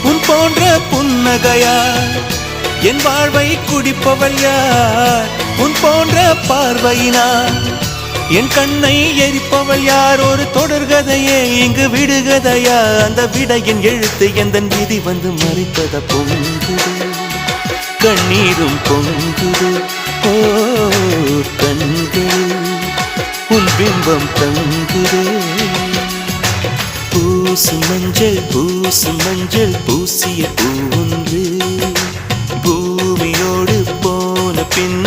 உன் போன்ற புன்னகையார் என் வாழ்வை குடிப்பவள் யார்? உன் போன்ற பார்வையினார் என் கண்ணை எரிப்பவள் யார்? ஒரு தொடர்கதையே இங்கு விடுகதையா? அந்த விடையின் எழுத்து எந்தன் விதி வந்து மறைப்பத பொங்குது, கண்ணீரும் பொங்குது. ஓ கண்கள் உன் பிம்பம் தங்குது. பூசு மஞ்சள் பூசிய பூ ஒன்று பூமியோடு போன பின்